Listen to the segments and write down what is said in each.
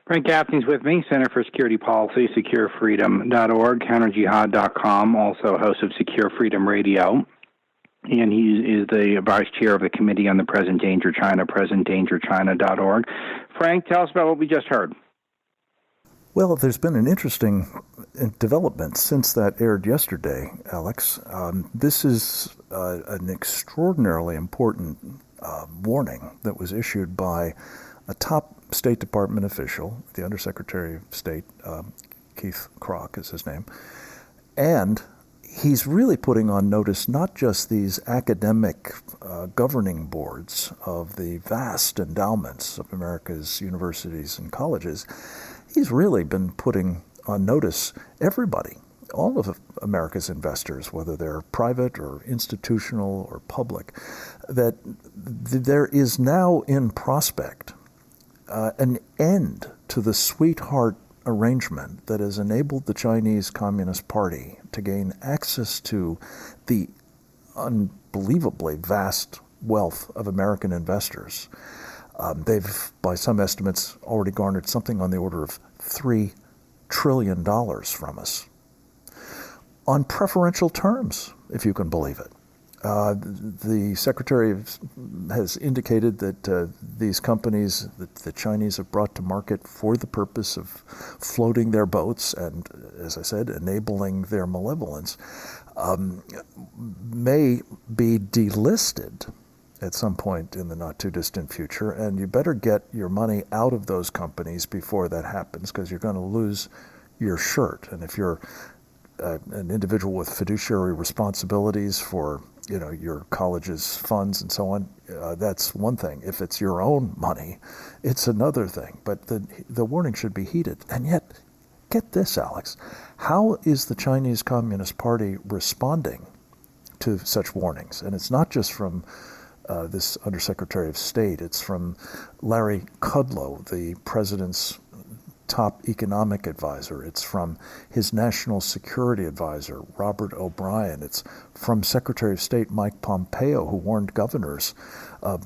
Frank Gaffney's with me, Center for Security Policy, securefreedom.org, counterjihad.com, also host of Secure Freedom Radio. And he is the vice chair of the Committee on the Present Danger China, presentdangerchina.org. Frank, tell us about what we just heard. Well, there's been an interesting development since that aired yesterday, Alex. This is an extraordinarily important warning that was issued by a top State Department official, the Undersecretary of State, Keith Kroc is his name, and he's really putting on notice not just these academic governing boards of the vast endowments of America's universities and colleges. He's really been putting on notice everybody, all of America's investors, whether they're private or institutional or public, that there is now in prospect an end to the sweetheart arrangement that has enabled the Chinese Communist Party to gain access to the unbelievably vast wealth of American investors. They've, by some estimates, already garnered something on the order of $3 trillion from us on preferential terms, if you can believe it. The Secretary has indicated that these companies that the Chinese have brought to market for the purpose of floating their boats and, as I said, enabling their malevolence, may be delisted at some point in the not-too-distant future, and you better get your money out of those companies before that happens, because you're going to lose your shirt. And if you're an individual with fiduciary responsibilities for your college's funds and so on, that's one thing. If it's your own money, it's another thing. But the warning should be heeded. And yet, get this, Alex, how is the Chinese Communist Party responding to such warnings? And it's not just from this Undersecretary of State. It's from Larry Kudlow, the president's top economic advisor. It's from his national security advisor, Robert O'Brien. It's from Secretary of State Mike Pompeo, who warned governors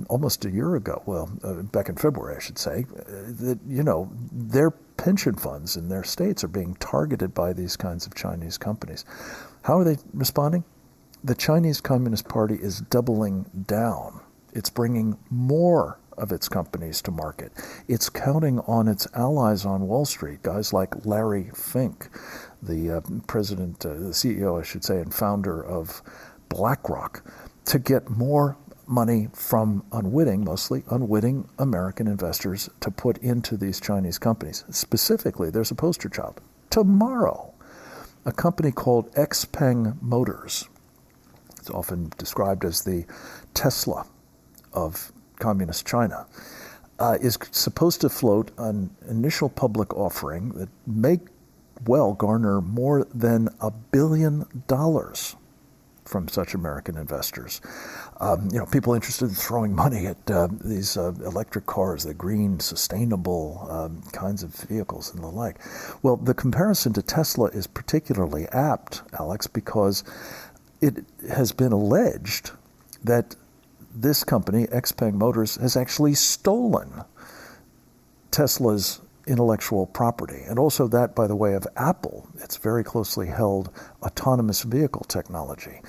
almost a year ago, back in February, I should say, that, their pension funds in their states are being targeted by these kinds of Chinese companies. How are they responding? The Chinese Communist Party is doubling down. It's bringing more of its companies to market. It's counting on its allies on Wall Street, guys like Larry Fink, the president, the CEO, I should say, and founder of BlackRock, to get more money from mostly unwitting American investors to put into these Chinese companies. Specifically, there's a poster child. Tomorrow, a company called XPeng Motors, it's often described as the Tesla of Communist China, is supposed to float an initial public offering that may well garner more than $1 billion from such American investors. People interested in throwing money at these electric cars, the green, sustainable kinds of vehicles and the like. Well, the comparison to Tesla is particularly apt, Alex, because it has been alleged that this company, XPeng Motors, has actually stolen Tesla's intellectual property, and also that, by the way, of Apple. It's very closely held autonomous vehicle technology.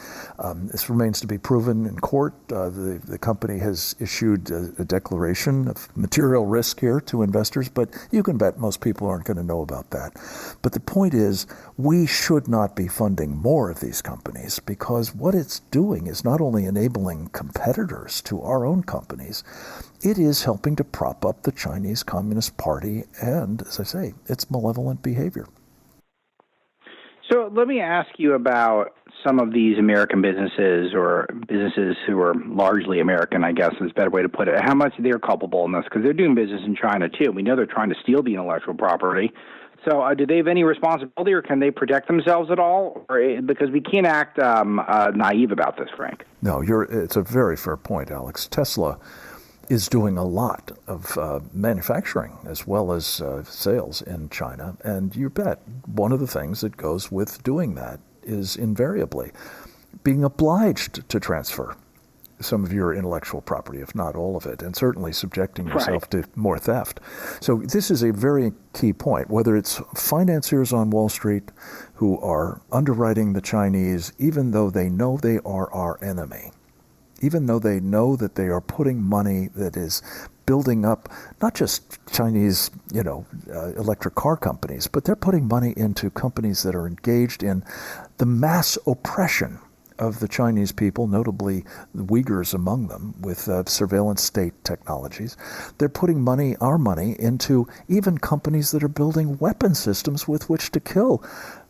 This remains to be proven in court. The company has issued a declaration of material risk here to investors, but you can bet most people aren't going to know about that. But the point is, we should not be funding more of these companies, because what it's doing is not only enabling competitors to our own companies, it is helping to prop up the Chinese Communist Party and, as I say, its malevolent behavior. So let me ask you about some of these American businesses, or businesses who are largely American, I guess is a better way to put it, how much they're culpable in this, because they're doing business in China too. We know they're trying to steal the intellectual property. So do they have any responsibility, or can they protect themselves at all? Because we can't act naive about this, Frank. No, it's a very fair point, Alex. Tesla is doing a lot of manufacturing as well as sales in China. And you bet one of the things that goes with doing that is invariably being obliged to transfer some of your intellectual property, if not all of it, and certainly subjecting yourself Right. to more theft. So this is a very key point, whether it's financiers on Wall Street who are underwriting the Chinese, even though they know they are our enemy, even though they know that they are putting money that is building up not just Chinese, electric car companies, but they're putting money into companies that are engaged in the mass oppression of the Chinese people, notably the Uyghurs among them, with surveillance state technologies. They're putting our money, into even companies that are building weapon systems with which to kill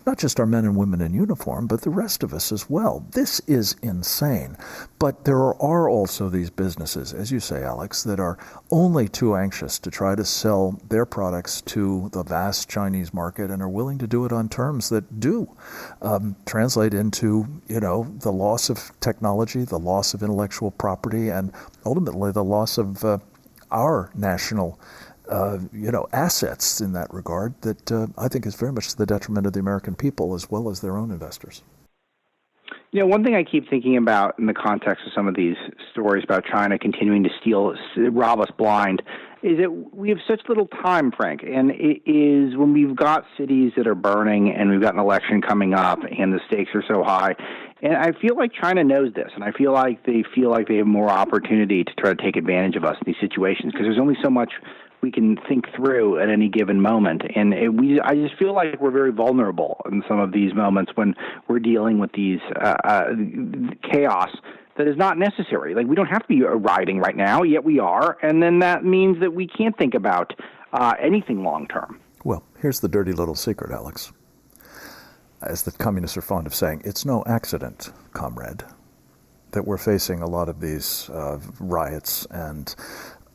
not just our men and women in uniform, but the rest of us as well. This is insane. But there are also these businesses, as you say, Alex, that are only too anxious to try to sell their products to the vast Chinese market and are willing to do it on terms that do translate into, the loss of technology, the loss of intellectual property, and ultimately the loss of our national assets in that regard that I think is very much to the detriment of the American people as well as their own investors. One thing I keep thinking about in the context of some of these stories about China continuing to rob us blind, is that we have such little time, Frank. And it is when we've got cities that are burning and we've got an election coming up and the stakes are so high. And I feel like China knows this, and I feel like they have more opportunity to try to take advantage of us in these situations because there's only so much we can think through at any given moment. And I just feel like we're very vulnerable in some of these moments when we're dealing with these chaos that is not necessary. Like, we don't have to be rioting right now, yet we are. And then that means that we can't think about anything long term. Well, here's the dirty little secret, Alex. As the communists are fond of saying, it's no accident, comrade, that we're facing a lot of these riots and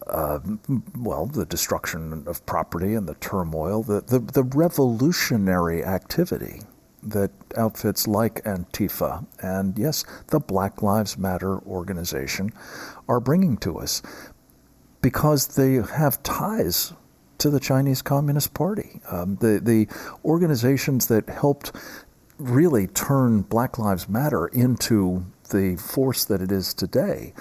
the destruction of property and the turmoil, the revolutionary activity that outfits like Antifa and, yes, the Black Lives Matter organization are bringing to us because they have ties to the Chinese Communist Party. The organizations that helped really turn Black Lives Matter into the force that it is today,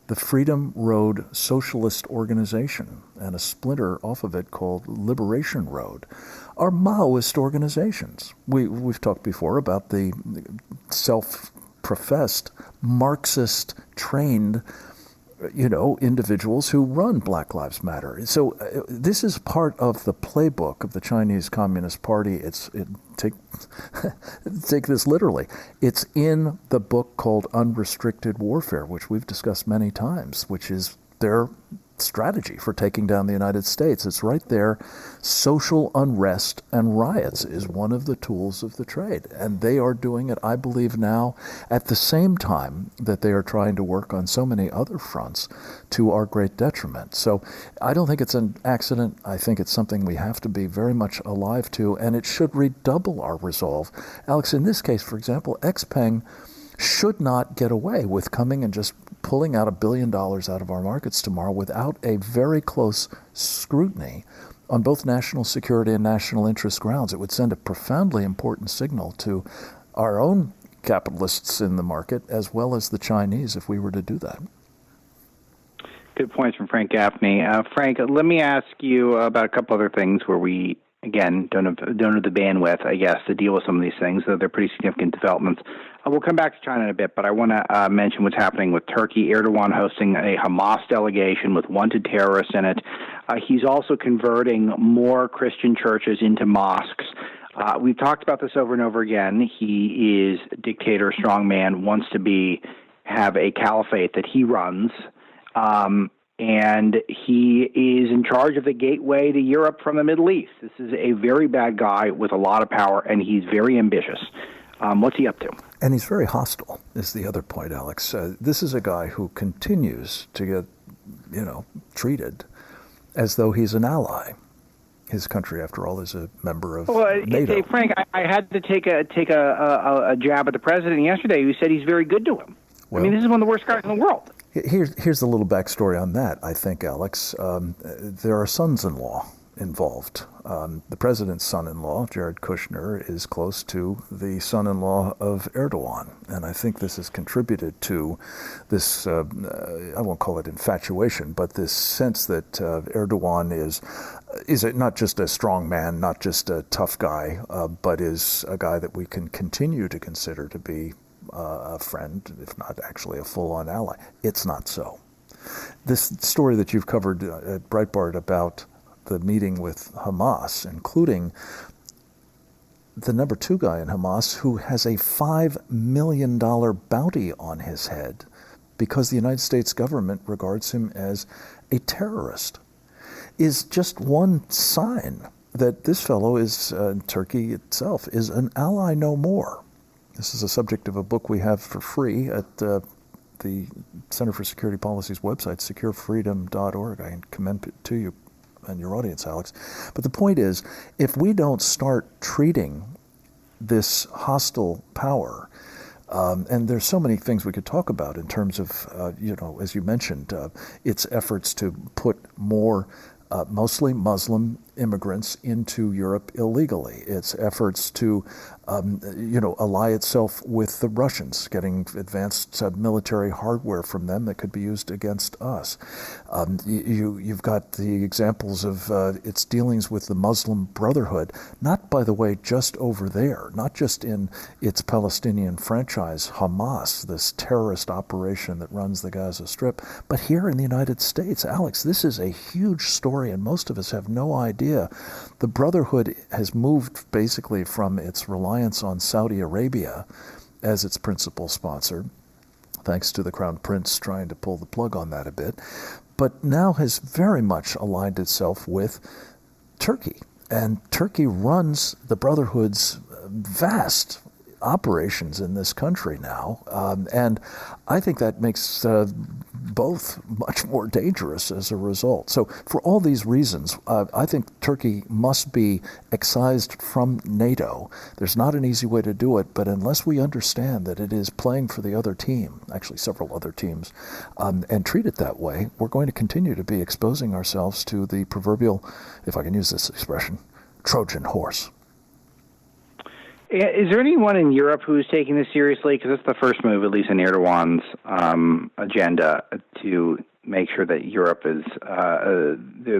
the Freedom Road Socialist Organization and a splinter off of it called Liberation Road, are Maoist organizations. We've talked before about the self-professed Marxist-trained individuals who run Black Lives Matter. So this is part of the playbook of the Chinese Communist Party. Take this literally. It's in the book called Unrestricted Warfare, which we've discussed many times, which is their strategy for taking down the United States. It's right there. Social unrest and riots is one of the tools of the trade. And they are doing it, I believe, now at the same time that they are trying to work on so many other fronts to our great detriment. So I don't think it's an accident. I think it's something we have to be very much alive to, and it should redouble our resolve. Alex, in this case, for example, Xpeng should not get away with coming and just pulling out $1 billion out of our markets tomorrow without a very close scrutiny on both national security and national interest grounds. It would send a profoundly important signal to our own capitalists in the market as well as the Chinese if we were to do that. Good points from Frank Gaffney. Frank, let me ask you about a couple other things where we, again, don't have the bandwidth, I guess, to deal with some of these things, though they're pretty significant developments. We'll come back to China in a bit, but I want to mention what's happening with Turkey. Erdogan hosting a Hamas delegation with wanted terrorists in it. He's also converting more Christian churches into mosques. We've talked about this over and over again. He is a dictator, strongman, wants to have a caliphate that he runs. And he is in charge of the gateway to Europe from the Middle East. This is a very bad guy with a lot of power, and he's very ambitious. What's he up to? And he's very hostile, is the other point, Alex. This is a guy who continues to get, treated as though he's an ally. His country, after all, is a member of NATO. Hey, Frank, I had to take a jab at the president yesterday who said he's very good to him. Well, I mean, this is one of the worst guys in the world. Here's a little backstory on that, I think, Alex. There are sons-in-law involved. The president's son-in-law, Jared Kushner, is close to the son-in-law of Erdogan. And I think this has contributed to this, I won't call it infatuation, but this sense that Erdogan is not just a strong man, not just a tough guy, but is a guy that we can continue to consider to be a friend, if not actually a full-on ally. It's not so. This story that you've covered at Breitbart about the meeting with Hamas, including the number 2 guy in Hamas who has a $5 million bounty on his head because the United States government regards him as a terrorist, is just one sign that this fellow is, Turkey itself, is an ally no more. This is a subject of a book we have for free at the Center for Security Policy's website, securefreedom.org. I can commend it to you and your audience, Alex. But the point is, if we don't start treating this hostile power, and there's so many things we could talk about in terms of, as you mentioned, its efforts to put more mostly Muslim immigrants into Europe illegally. Its efforts to, ally itself with the Russians, getting advanced military hardware from them that could be used against us. You've got the examples of its dealings with the Muslim Brotherhood, not, by the way, just over there, not just in its Palestinian franchise, Hamas, this terrorist operation that runs the Gaza Strip, but here in the United States. Alex, this is a huge story, and most of us have no idea. The Brotherhood has moved basically from its reliance on Saudi Arabia as its principal sponsor, thanks to the Crown Prince trying to pull the plug on that a bit, but now has very much aligned itself with Turkey. And Turkey runs the Brotherhood's vast operations in this country now, and I think that makes both much more dangerous as a result. So for all these reasons, I think Turkey must be excised from NATO. There's not an easy way to do it, but unless we understand that it is playing for the other team, actually several other teams, and treat it that way, we're going to continue to be exposing ourselves to the proverbial, if I can use this expression, Trojan horse. Is there anyone in Europe who's taking this seriously? Because it's the first move, at least in Erdogan's agenda, to make sure that Europe is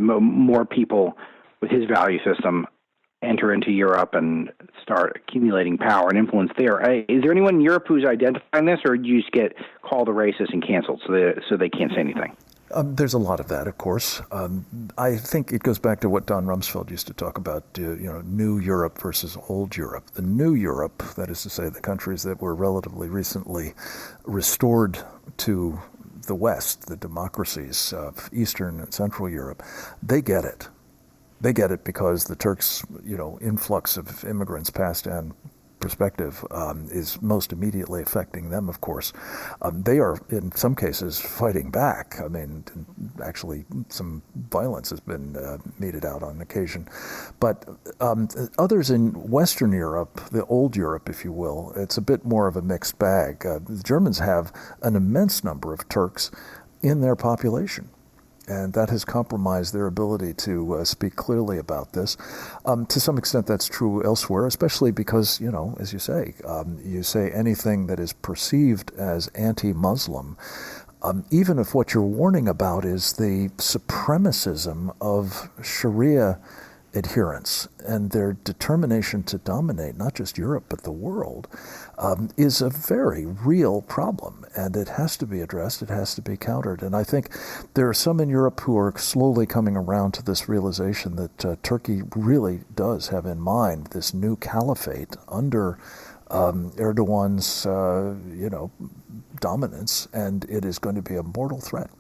more people with his value system enter into Europe and start accumulating power and influence there. Is there anyone in Europe who's identifying this, or do you just get called a racist and canceled so they can't say anything? There's a lot of that, of course. I think it goes back to what Don Rumsfeld used to talk about, new Europe versus old Europe. The new Europe, that is to say the countries that were relatively recently restored to the West, the democracies of Eastern and Central Europe, they get it. They get it because the Turks, influx of immigrants, past and perspective, is most immediately affecting them, of course. They are, in some cases, fighting back. I mean, actually, some violence has been meted out on occasion. But others in Western Europe, the old Europe, if you will, it's a bit more of a mixed bag. The Germans have an immense number of Turks in their population, and that has compromised their ability to speak clearly about this. To some extent, that's true elsewhere, especially because, as you say anything that is perceived as anti-Muslim, even if what you're warning about is the supremacism of Sharia adherents and their determination to dominate not just Europe but the world, is a very real problem, and it has to be addressed. It has to be countered. And I think there are some in Europe who are slowly coming around to this realization that Turkey really does have in mind this new caliphate under Erdogan's dominance, and it is going to be a mortal threat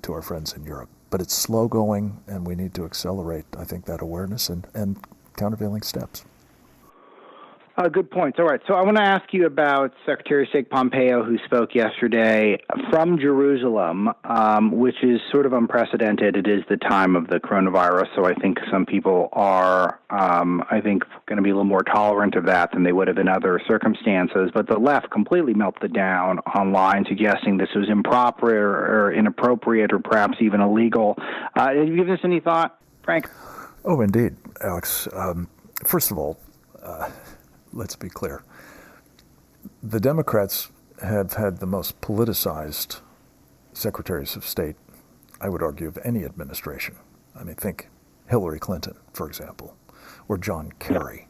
to our friends in Europe. But it's slow going, and we need to accelerate, I think, that awareness and countervailing steps. Good points. All right. So I want to ask you about Secretary of State Pompeo, who spoke yesterday from Jerusalem, which is sort of unprecedented. It is the time of the coronavirus, so I think some people are, going to be a little more tolerant of that than they would have in other circumstances. But the left completely melted down online, suggesting this was improper or inappropriate or perhaps even illegal. Have you given this any thought, Frank? Oh, indeed, Alex. First of all, let's be clear. The Democrats have had the most politicized secretaries of state, I would argue, of any administration. I mean, think Hillary Clinton, for example, or John Kerry.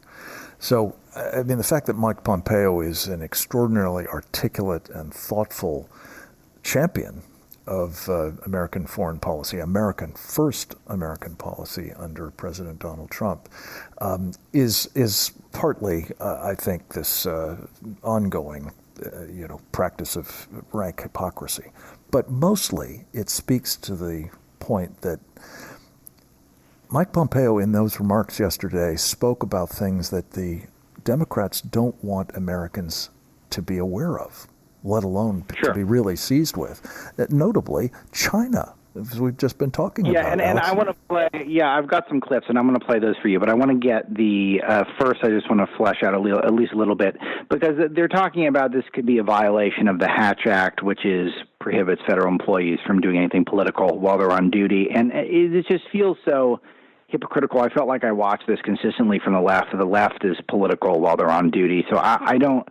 So, I mean, the fact that Mike Pompeo is an extraordinarily articulate and thoughtful champion of American foreign policy, first American policy under President Donald Trump, is partly, I think, this ongoing, practice of rank hypocrisy. But mostly, it speaks to the point that Mike Pompeo, in those remarks yesterday, spoke about things that the Democrats don't want Americans to be aware of, let alone to be really seized with. Notably, China, as we've just been talking about. Yeah, and I want to play, I've got some clips, and I'm going to play those for you, but I want to get first I just want to flesh out at least a little bit, because they're talking about this could be a violation of the Hatch Act, which prohibits federal employees from doing anything political while they're on duty, and it just feels so hypocritical. I felt like I watched this consistently from the left. The left is political while they're on duty, so I don't,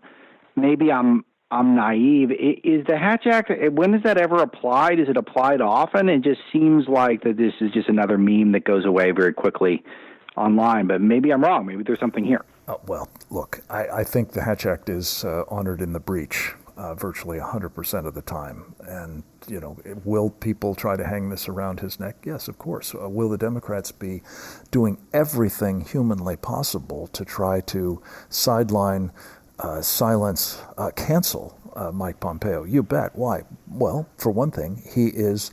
maybe I'm naive. Is the Hatch Act, when does that ever apply? Is it applied often? It just seems like that this is just another meme that goes away very quickly online, but maybe I'm wrong. Maybe there's something here. Well, look, I think the Hatch Act is honored in the breach virtually 100% of the time. And, will people try to hang this around his neck? Yes, of course. Will the Democrats be doing everything humanly possible to try to sideline, silence, cancel Mike Pompeo? You bet. Why? Well, for one thing, he is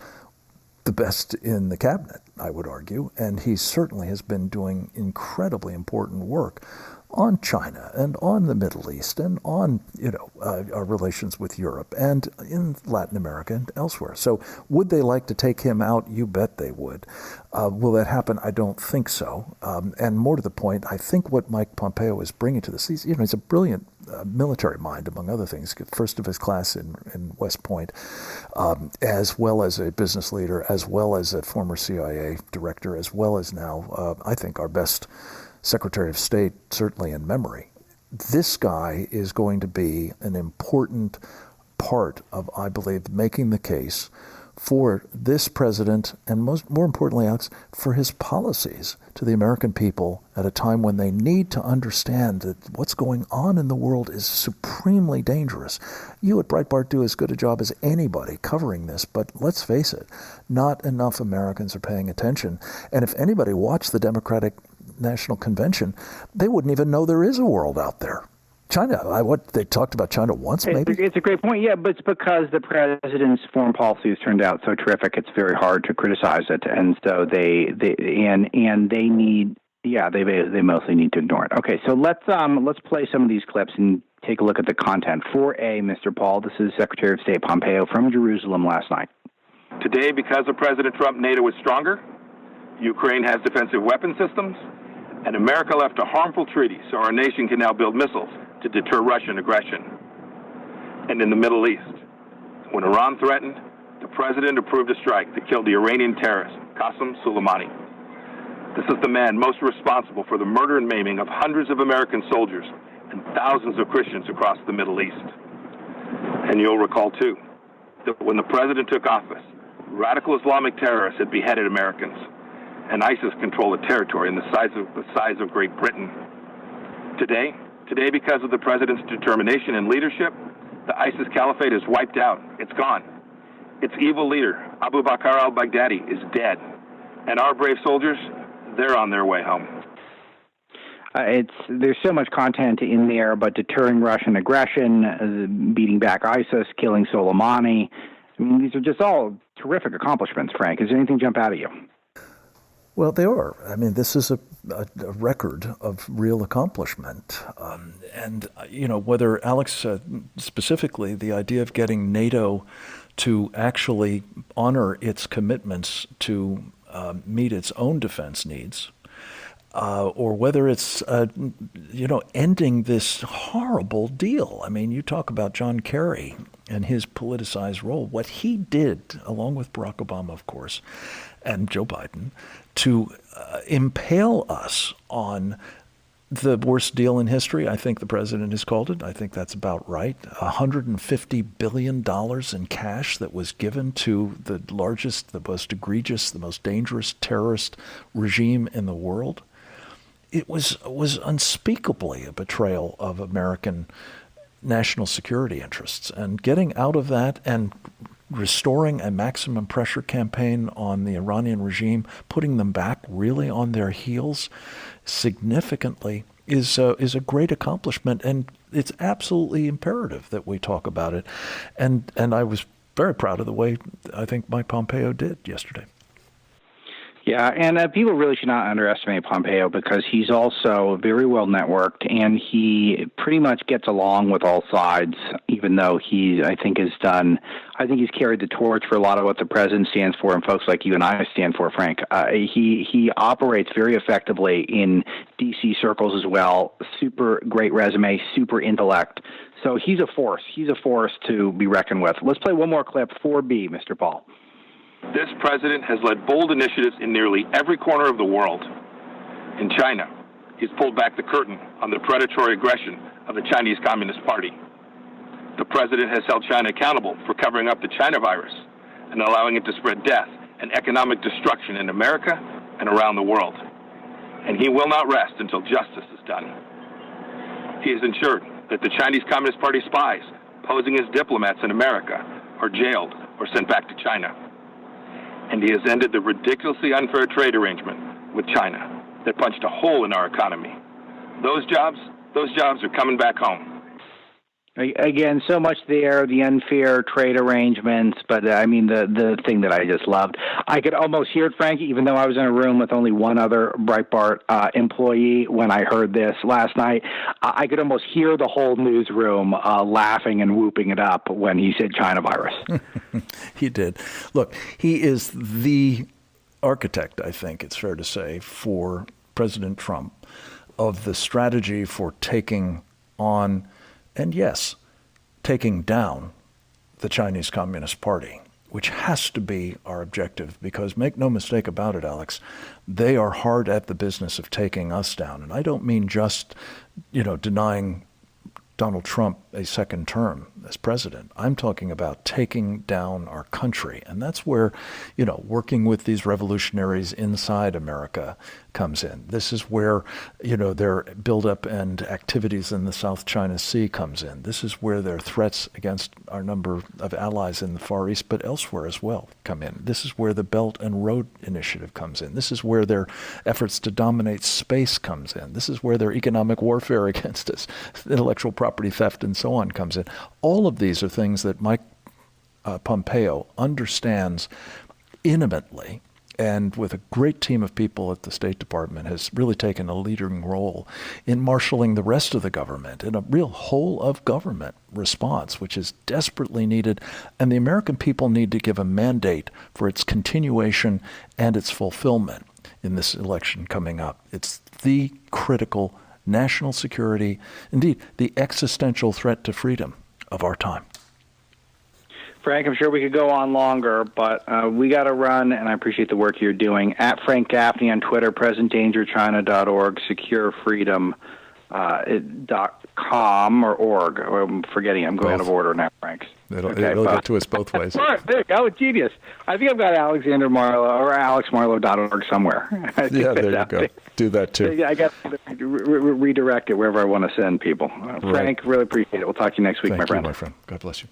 the best in the cabinet, I would argue, and he certainly has been doing incredibly important work on China and on the Middle East and on, our relations with Europe and in Latin America and elsewhere. So would they like to take him out? You bet they would. Will that happen? I don't think so. And more to the point, I think what Mike Pompeo is bringing to this, he's a brilliant military mind, among other things, first of his class in West Point, as well as a business leader, as well as a former CIA director, as well as now, I think, our best Secretary of State, certainly in memory. This guy is going to be an important part of, I believe, making the case for this president and more importantly, Alex, for his policies to the American people at a time when they need to understand that what's going on in the world is supremely dangerous. You at Breitbart do as good a job as anybody covering this, but let's face it, not enough Americans are paying attention. And if anybody watched the Democratic National Convention, they wouldn't even know there is a world out there. China, they talked about China once, maybe? It's a great point, yeah, but it's because the president's foreign policy has turned out so terrific, it's very hard to criticize it, and so they mostly need to ignore it. Okay, so let's play some of these clips and take a look at the content. 4A, Mr. Paul, this is Secretary of State Pompeo from Jerusalem last night. Today, because of President Trump, NATO is stronger, Ukraine has defensive weapon systems, and America left a harmful treaty so our nation can now build missiles to deter Russian aggression. And in the Middle East, when Iran threatened, the president approved a strike that killed the Iranian terrorist, Qasem Soleimani. This is the man most responsible for the murder and maiming of hundreds of American soldiers and thousands of Christians across the Middle East. And you'll recall, too, that when the president took office, radical Islamic terrorists had beheaded Americans, and ISIS controlled a territory in the size of Great Britain. Today, because of the president's determination and leadership, the ISIS caliphate is wiped out. It's gone. Its evil leader, Abu Bakr al-Baghdadi, is dead. And our brave soldiers, they're on their way home. There's so much content in there, but deterring Russian aggression, beating back ISIS, killing Soleimani, I mean, these are just all terrific accomplishments, Frank. Does anything jump out at you? Well, they are. I mean, this is a record of real accomplishment. And, whether, Alex, specifically, the idea of getting NATO to actually honor its commitments to meet its own defense needs, or whether it's, ending this horrible deal. I mean, you talk about John Kerry and his politicized role. What he did, along with Barack Obama, of course, and Joe Biden, to impale us on the worst deal in history. I think the president has called it. I think that's about right. $150 billion in cash that was given to the largest, the most egregious, the most dangerous terrorist regime in the world. It was unspeakably a betrayal of American national security interests. And getting out of that and restoring a maximum pressure campaign on the Iranian regime, putting them back really on their heels significantly is a great accomplishment, and it's absolutely imperative that we talk about it. And I was very proud of the way I think Mike Pompeo did yesterday. Yeah, and people really should not underestimate Pompeo because he's also very well networked, and he pretty much gets along with all sides, even though I think he's carried the torch for a lot of what the president stands for and folks like you and I stand for, Frank. He operates very effectively in D.C. circles as well. Super great resume, super intellect. So he's a force. He's a force to be reckoned with. Let's play one more clip, 4B, Mr. Paul. This president has led bold initiatives in nearly every corner of the world. In China, he's pulled back the curtain on the predatory aggression of the Chinese Communist Party. The president has held China accountable for covering up the China virus and allowing it to spread death and economic destruction in America and around the world. And he will not rest until justice is done. He has ensured that the Chinese Communist Party spies posing as diplomats in America are jailed or sent back to China. And he has ended the ridiculously unfair trade arrangement with China that punched a hole in our economy. Those jobs are coming back home. Again, so much there, the unfair trade arrangements, but I mean, the thing that I just loved. I could almost hear it, Frank, even though I was in a room with only one other Breitbart employee when I heard this last night. I could almost hear the whole newsroom laughing and whooping it up when he said China virus. He did. Look, he is the architect, I think it's fair to say, for President Trump of the strategy for taking on and yes, taking down the Chinese Communist Party, which has to be our objective, because make no mistake about it, Alex, they are hard at the business of taking us down. And I don't mean just, denying Donald Trump a second term as president. I'm talking about taking down our country. And that's where, working with these revolutionaries inside America comes in. This is where, their buildup and activities in the South China Sea comes in. This is where their threats against our number of allies in the Far East, but elsewhere as well, come in. This is where the Belt and Road Initiative comes in. This is where their efforts to dominate space comes in. This is where their economic warfare against us, intellectual property theft, and so on comes in. All of these are things that Mike Pompeo understands intimately, and with a great team of people at the State Department has really taken a leading role in marshaling the rest of the government in a real whole-of-government response, which is desperately needed. And the American people need to give a mandate for its continuation and its fulfillment in this election coming up. It's the critical national security, indeed, the existential threat to freedom of our time. Frank, I'm sure we could go on longer, but we got to run, and I appreciate the work you're doing. At Frank Gaffney on Twitter, PresentDangerChina.org, SecureFreedom.com or org. I'm forgetting. I'm going out of order now, Frank. It'll get to us both ways. There you go. Genius. I think I've got Alexander Marlow or AlexMarlow.org somewhere. Yeah, there you go. Do that too. I got to redirect it wherever I want to send people. Frank, really appreciate it. We'll talk to you next week, Thank my friend. You, my friend. God bless you.